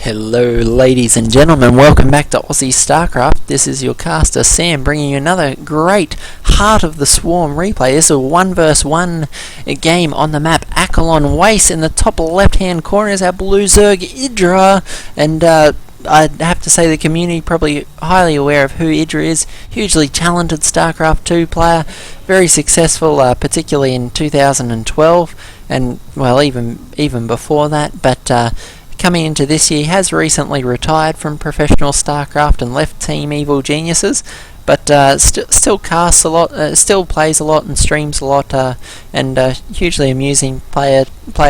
Hello ladies and gentlemen, welcome back to Aussie Starcraft. This is your caster Sam bringing you another great Heart of the Swarm replay. This is a 1 vs 1 game on the map Akilon Waste. In the top left hand corner is our blue Zerg Idra, and I'd have to say the community probably highly aware of who Idra is. Hugely talented StarCraft 2 player, very successful particularly in 2012 and well even before that, but coming into this year, has recently retired from professional StarCraft and left Team Evil Geniuses, but still casts a lot, still plays a lot and streams a lot, and hugely amusing player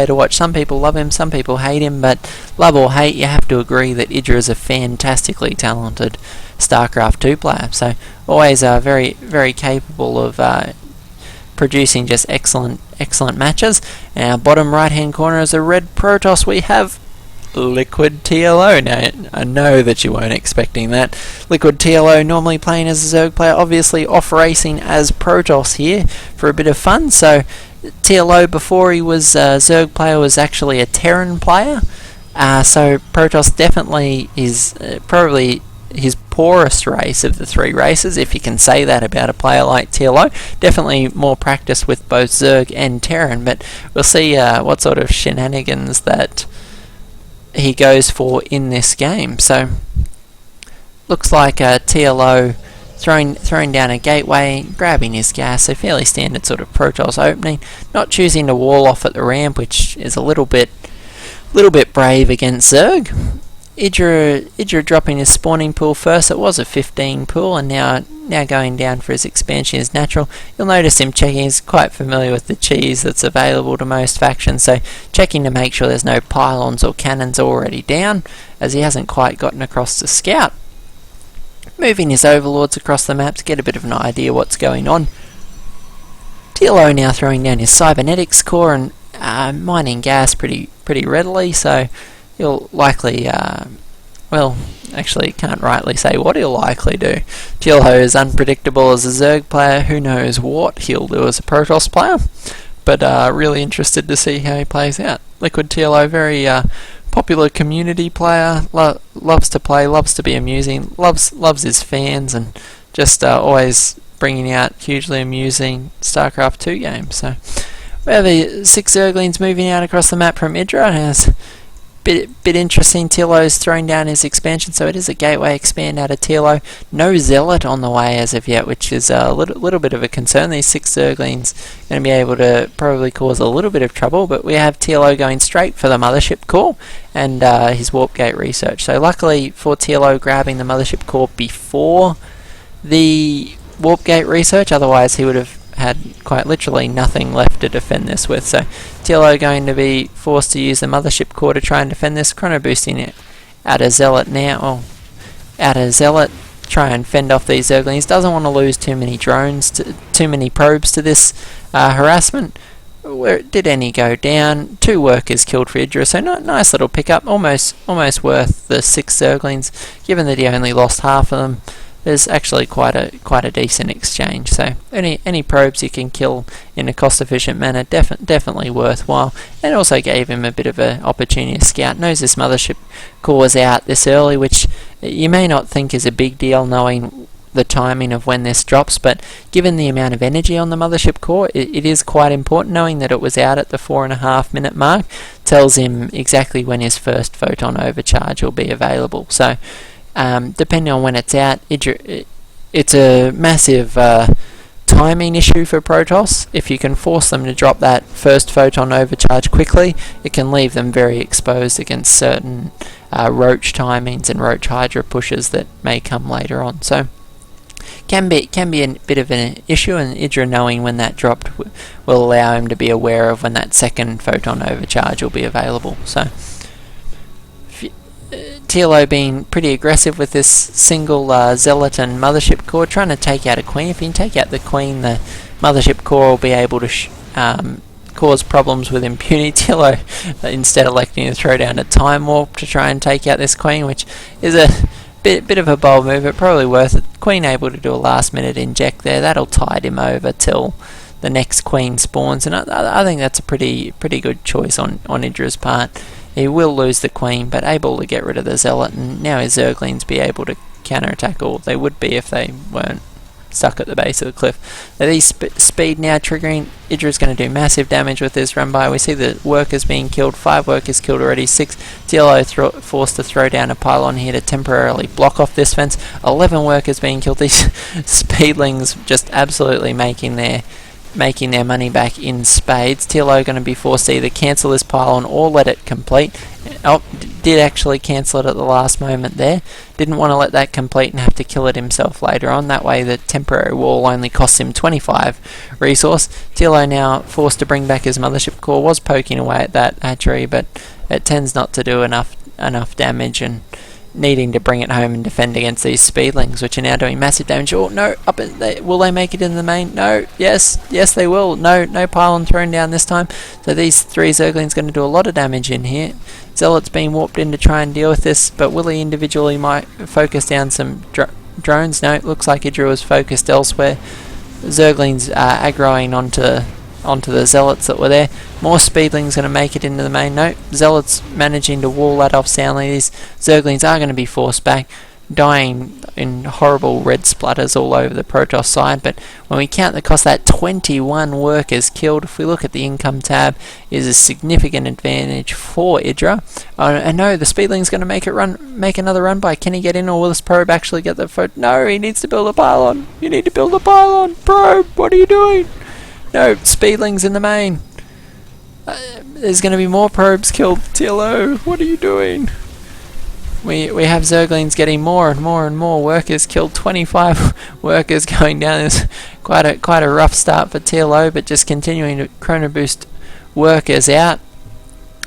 to watch. Some people love him, some people hate him, but love or hate, you have to agree that Idra is a fantastically talented StarCraft 2 player. So always very very capable of producing just excellent matches. And our bottom right hand corner is a red Protoss. We have Liquid TLO. Now, I know that you weren't expecting that. Liquid TLO normally playing as a Zerg player, obviously off racing as Protoss here for a bit of fun. So TLO, before he was a Zerg player, was actually a Terran player. So Protoss definitely is probably his poorest race of the three races, if you can say that about a player like TLO. Definitely more practice with both Zerg and Terran, but we'll see what sort of shenanigans that he goes for in this game. So looks like TLO throwing down a gateway, grabbing his gas, so fairly standard sort of Protoss opening, not choosing to wall off at the ramp, which is a little bit brave against Zerg. Idra dropping his spawning pool first. It was a 15 pool, and now going down for his expansion is natural. You'll notice him checking. He's quite familiar with the cheese that's available to most factions, so checking to make sure there's no pylons or cannons already down, as he hasn't quite gotten across to scout. Moving his overlords across the map to get a bit of an idea what's going on. TLO now throwing down his cybernetics core and mining gas pretty readily, so he'll likely, well, actually can't rightly say what he'll likely do. TLO is unpredictable as a Zerg player. Who knows what he'll do as a Protoss player, but really interested to see how he plays out. Liquid TLO, very popular community player, loves to play, loves to be amusing, loves his fans, and just always bringing out hugely amusing StarCraft 2 games. So we have 6 Zerglings moving out across the map from Idra, and has bit interesting. TLO's throwing down his expansion, so it is a gateway expand out of TLO. No Zealot on the way as of yet, which is a little bit of a concern. These 6 Zerglings are going to be able to probably cause a little bit of trouble, but we have TLO going straight for the Mothership Core and his Warp Gate research. So luckily for TLO, grabbing the Mothership Core before the Warp Gate research, otherwise he would have had quite literally nothing left to defend this with. So TLO going to be forced to use the Mothership Core to try and defend this. Chrono boosting it out of Zealot now, or out of Zealot, try and fend off these Zerglings. Doesn't want to lose too many drones, too many probes to this harassment. Where did any go down? 2 workers killed for Idra, so nice little pickup, almost worth the 6 Zerglings, given that he only lost half of them. There's actually quite a decent exchange. So any probes you can kill in a cost-efficient manner, definitely worthwhile. And also gave him a bit of an opportunity to scout. Knows this Mothership Core was out this early, which you may not think is a big deal knowing the timing of when this drops, but given the amount of energy on the Mothership Core, it is quite important. Knowing that it was out at the 4.5 minute mark tells him exactly when his first photon overcharge will be available. So depending on when it's out, it's a massive timing issue for Protoss. If you can force them to drop that first photon overcharge quickly, it can leave them very exposed against certain Roach timings and Roach Hydra pushes that may come later on. So can be a bit of an issue, and Idra knowing when that dropped will allow him to be aware of when that second photon overcharge will be available. So TLO being pretty aggressive with this single Zealot and Mothership Core, trying to take out a Queen. If you can take out the Queen, the Mothership Core will be able to cause problems with impunity. TLO instead electing to throw down a Time Warp to try and take out this Queen, which is a bit of a bold move, but probably worth it. Queen able to do a last minute inject there, that'll tide him over till the next Queen spawns, and I think that's a pretty good choice on Idra's part. he will lose the Queen, but able to get rid of the Zealot, and now his Zerglings be able to counterattack, or they would be if they weren't stuck at the base of the cliff. Now these speed now triggering. Idra's going to do massive damage with this run by. We see the workers being killed, 5 workers killed already, 6 TLO forced to throw down a pylon here to temporarily block off this fence, 11 workers being killed. These speedlings just absolutely making their money back in spades. TLO going to be forced to either cancel this pylon or let it complete. Oh, did actually cancel it at the last moment there. Didn't want to let that complete and have to kill it himself later on. That way the temporary wall only costs him 25 resource. TLO now forced to bring back his mothership core. Was poking away at that hatchery, but it tends not to do enough damage, and needing to bring it home and defend against these speedlings, which are now doing massive damage. Oh no, will they make it in the main? No, yes they will. No pylon thrown down this time. So these 3 Zerglings going to do a lot of damage in here. Zealot's being warped in to try and deal with this, but will he individually might focus down some drones? No, it looks like Idra was focused elsewhere. Zerglings aggroing onto the Zealots that were there. More speedlings going to make it into the main. No, Zealots managing to wall that off soundly. These Zerglings are going to be forced back, dying in horrible red splatters all over the Protoss side. But when we count the cost, that 21 workers killed, if we look at the income tab, is a significant advantage for Idra. And no, the speedling's going to make another run by. Can he get in, or will this probe actually get the photo? No, he needs to build a pylon. You need to build a pylon. Probe, what are you doing? No, speedlings in the main. There's going to be more probes killed. TLO, what are you doing? We have Zerglings getting more and more workers killed. 25 workers going down. It's quite a rough start for TLO, but just continuing to chrono boost workers out.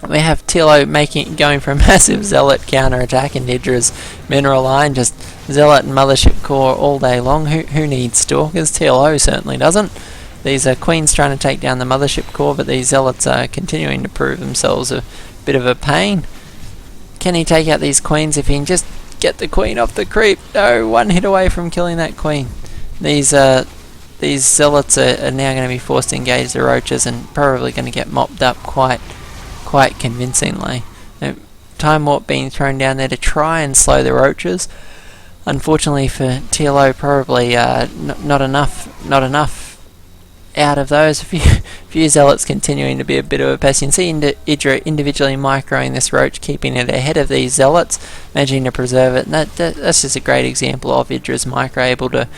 We have TLO going for a massive Zealot counter-attack in Idra's mineral line. Just Zealot and Mothership Core all day long. Who needs Stalkers? TLO certainly doesn't. These are Queens trying to take down the Mothership Core, but these Zealots are continuing to prove themselves a bit of a pain. Can he take out these Queens if he can just get the Queen off the creep? No, 1 hit away from killing that Queen. These Zealots are now going to be forced to engage the Roaches and probably going to get mopped up quite convincingly. Time Warp being thrown down there to try and slow the Roaches. Unfortunately for TLO, probably not enough out of those. A few Zealots continuing to be a bit of a pest. You can see Idra individually microing this Roach, keeping it ahead of these Zealots, managing to preserve it. And that's just a great example of Idra's micro, able to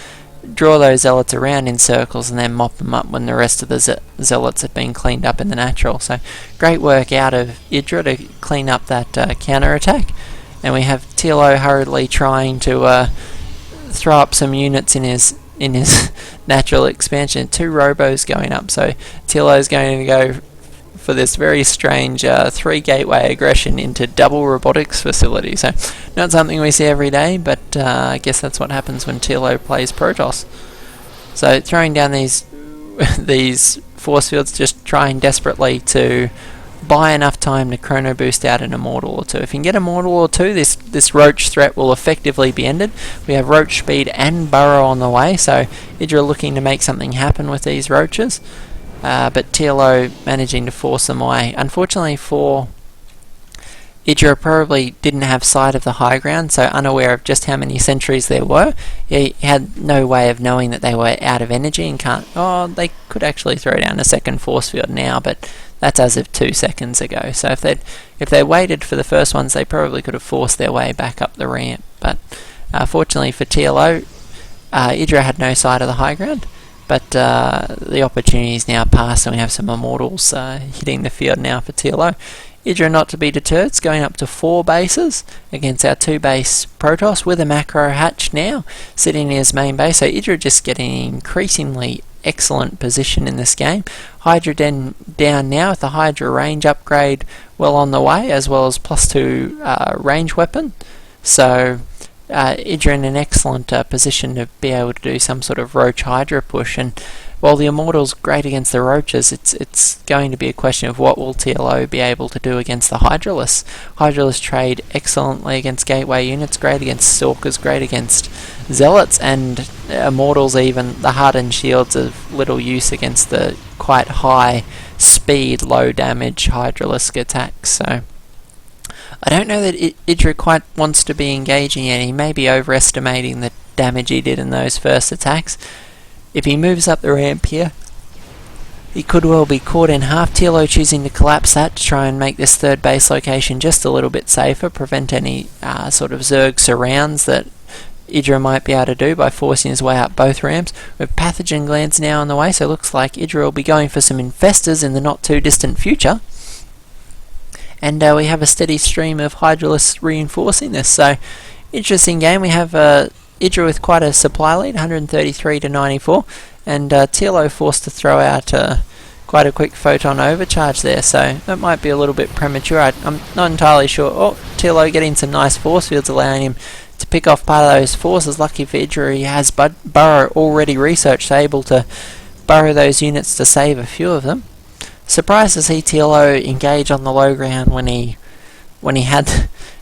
draw those Zealots around in circles and then mop them up when the rest of the Zealots have been cleaned up in the natural. So great work out of Idra to clean up that counter-attack. And we have TLO hurriedly trying to throw up some units in his natural expansion. 2 robos going up, so TLO is going to go for this very strange 3 gateway aggression into double robotics facility. So not something we see every day, but I guess that's what happens when TLO plays Protoss. So throwing down these force fields, just trying desperately to buy enough time to chrono boost out an Immortal or 2. If you can get a Immortal or 2, this Roach threat will effectively be ended. We have Roach speed and Burrow on the way, so Idra looking to make something happen with these Roaches, but TLO managing to force them away. Unfortunately for Idra, probably didn't have sight of the high ground, so unaware of just how many sentries there were. He had no way of knowing that they were out of energy and they could actually throw down a second force field now, but that's as of 2 seconds ago. So if they waited for the first ones, they probably could have forced their way back up the ramp. But fortunately for TLO, Idra had no sight of the high ground, but the opportunity is now passed, and we have some Immortals hitting the field now for TLO. Idra not to be deterred, it's going up to 4 bases against our 2 base Protoss with a macro hatch now sitting in his main base. So Idra just getting increasingly excellent position in this game. Hydra down now with the Hydra range upgrade well on the way, as well as +2 range weapon. So Idra in an excellent position to be able to do some sort of Roach Hydra push. And while the Immortal's great against the Roaches, it's going to be a question of what will TLO be able to do against the Hydralists. Hydralists trade excellently against gateway units, great against Stalkers, great against Zealots, and Immortals even. The hardened shields of little use against the quite high speed, low damage Hydralisk attacks. So I don't know that Idra quite wants to be engaging yet. He may be overestimating the damage he did in those first attacks. If he moves up the ramp here, he could well be caught in half. TLO choosing to collapse that to try and make this third base location just a little bit safer, prevent any sort of Zerg surrounds that Idra might be able to do by forcing his way up both ramps. We have pathogen glands now on the way, so it looks like Idra will be going for some infestors in the not too distant future. And we have a steady stream of Hydralisks reinforcing this, so interesting game. We have Idra with quite a supply lead, 133 to 94, and TLO forced to throw out quite a quick photon overcharge there, so that might be a little bit premature. I'm not entirely sure. Oh, TLO getting some nice force fields, allowing him to pick off part of those forces. Lucky for Idra, he has Burrow already researched, so able to burrow those units to save a few of them. Surprised to see TLO engage on the low ground when he had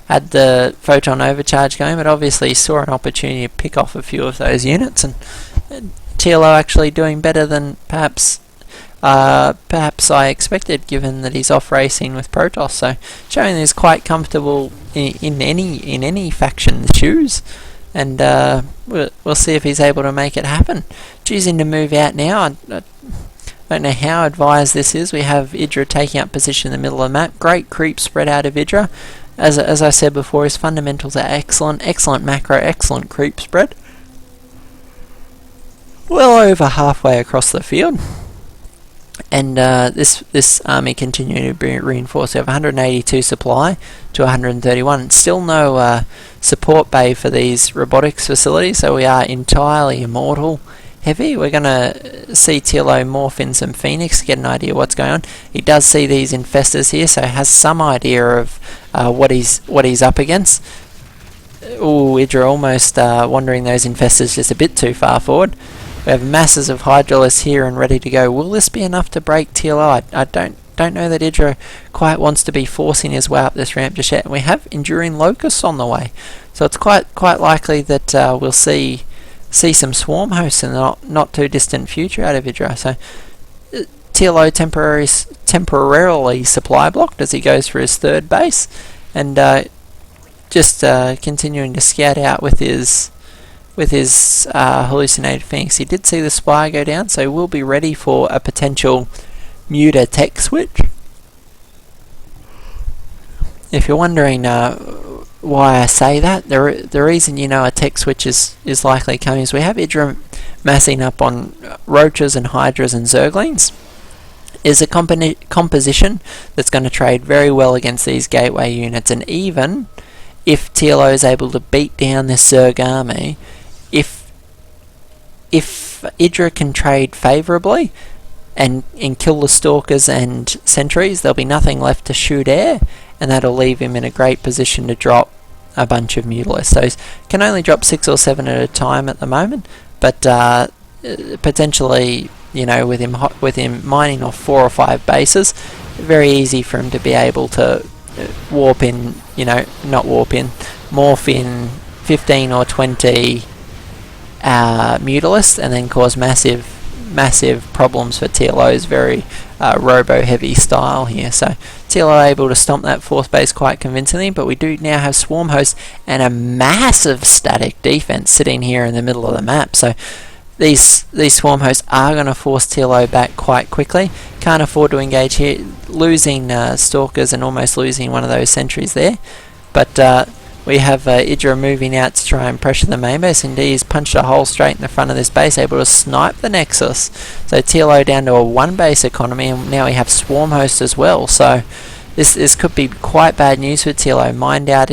the photon overcharge going, but obviously saw an opportunity to pick off a few of those units, and TLO actually doing better than perhaps I expected, given that he's off racing with Protoss. So showing he's quite comfortable in any faction's shoes, and we'll see if he's able to make it happen. Choosing to move out now. I don't know how advised this is. We have Idra taking up position in the middle of the map. Great creep spread out of Idra. As I said before, his fundamentals are excellent. Excellent macro, excellent creep spread. Well over halfway across the field. And this army continuing to be reinforced. We have 182 supply to 131. Still no support bay for these robotics facilities, so we are entirely immortal heavy. We're going to see TLO morph in some Phoenix, get an idea what's going on. He does see these infestors here, so has some idea of what he's up against. Ooh, Idra almost wandering those infestors just a bit too far forward. We have masses of Hydralisks here and ready to go. Will this be enough to break TLO? I don't know that Idra quite wants to be forcing his way up this ramp just yet. And we have Enduring Locusts on the way, so it's quite likely that we'll see some swarm hosts in the not too distant future out of Idra. So TLO temporarily supply blocked as he goes for his third base, and just continuing to scout out with his hallucinated Phoenix. He did see the spire go down, so we'll be ready for a potential muta tech switch. If you're wondering why I say that, the reason you know a tech switch is likely coming is we have Idra massing up on roaches and hydras and zerglings. Is a composition that's going to trade very well against these gateway units, and even if TLO is able to beat down this Zerg army, if Idra can trade favourably and kill the stalkers and sentries, there'll be nothing left to shoot air, and that'll leave him in a great position to drop a bunch of Mutalisks. So he can only drop 6 or 7 at a time at the moment, but potentially, you know, with him mining off 4 or 5 bases, very easy for him to be able to morph in 15 or 20 Mutalisks, and then cause massive problems for TLO's very robo-heavy style here. So TLO able to stomp that 4th base quite convincingly, but we do now have swarm hosts and a massive static defense sitting here in the middle of the map. So these swarm hosts are going to force TLO back quite quickly. Can't afford to engage here, losing stalkers and almost losing one of those sentries there. But we have Idra moving out to try and pressure the main base. Indeed, he's punched a hole straight in the front of this base, able to snipe the Nexus. So TLO down to a 1 base economy, and now we have swarm hosts as well. So this could be quite bad news for TLO. Mined out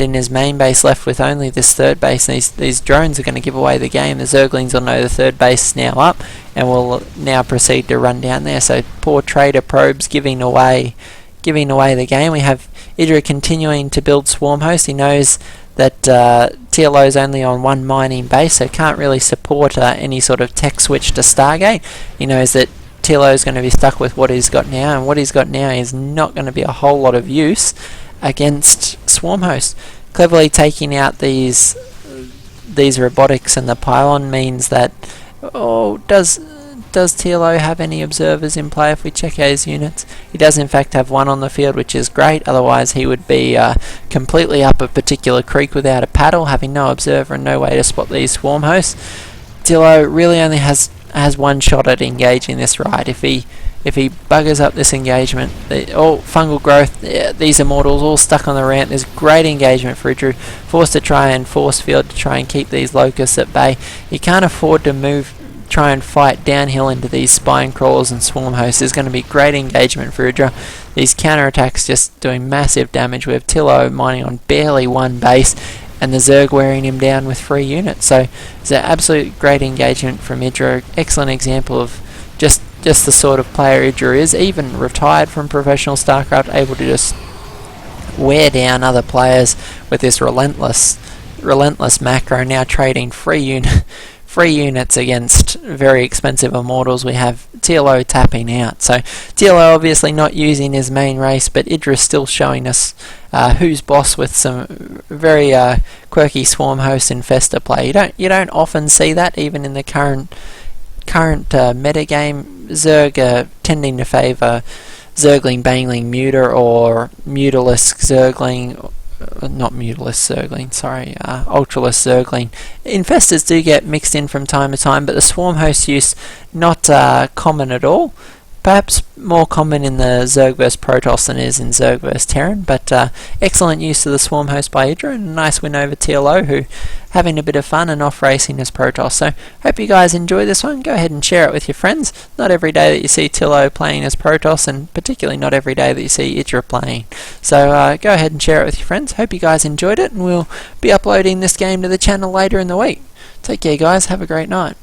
in his main base, left with only this 3rd base, and these drones are going to give away the game. The Zerglings will know the 3rd base is now up, and will now proceed to run down there. So poor trader probes giving away the game. We have Idra continuing to build swarm hosts. He knows that TLO is only on 1 mining base, so can't really support any sort of tech switch to Stargate. He knows that TLO is going to be stuck with what he's got now, and what he's got now is not going to be a whole lot of use against swarm hosts. Cleverly taking out these robotics and the pylon means that does does TLO have any observers in play if we check out his units? He does in fact have one on the field, which is great, otherwise he would be completely up a particular creek without a paddle, having no observer and no way to spot these swarm hosts. TLO really only has one shot at engaging this ride. If he buggers up this engagement, fungal growth, these immortals all stuck on the ramp, there's great engagement for Idra, forced to try and force field to try and keep these locusts at bay. He can't afford to try and fight downhill into these spine crawlers and swarm hosts. There's going to be great engagement for Idra. These counterattacks just doing massive damage with TLO mining on barely one base, and the Zerg wearing him down with 3 units. So it's an absolute great engagement from Idra. Excellent example of just the sort of player Idra is, even retired from professional StarCraft, able to just wear down other players with this relentless macro, now trading free units against very expensive immortals. We have TLO tapping out. So TLO obviously not using his main race, but Idra still showing us who's boss with some very quirky swarm host infester play. You don't often see that even in the current metagame. Zerg tending to favour Zergling, Bangling, Muta, or Mutalisk Zergling. Not Mutalisk Zergling, sorry, Ultralisk Zergling. Infestors do get mixed in from time to time, but the swarm host use not common at all. Perhaps more common in the Zerg vs Protoss than it is in Zerg vs Terran, but excellent use of the swarm host by Idra, and a nice win over TLO, who having a bit of fun and off racing as Protoss. So hope you guys enjoy this one. Go ahead and share it with your friends. Not every day that you see TLO playing as Protoss, and particularly not every day that you see Idra playing. So go ahead and share it with your friends. Hope you guys enjoyed it, and we'll be uploading this game to the channel later in the week. Take care guys, have a great night.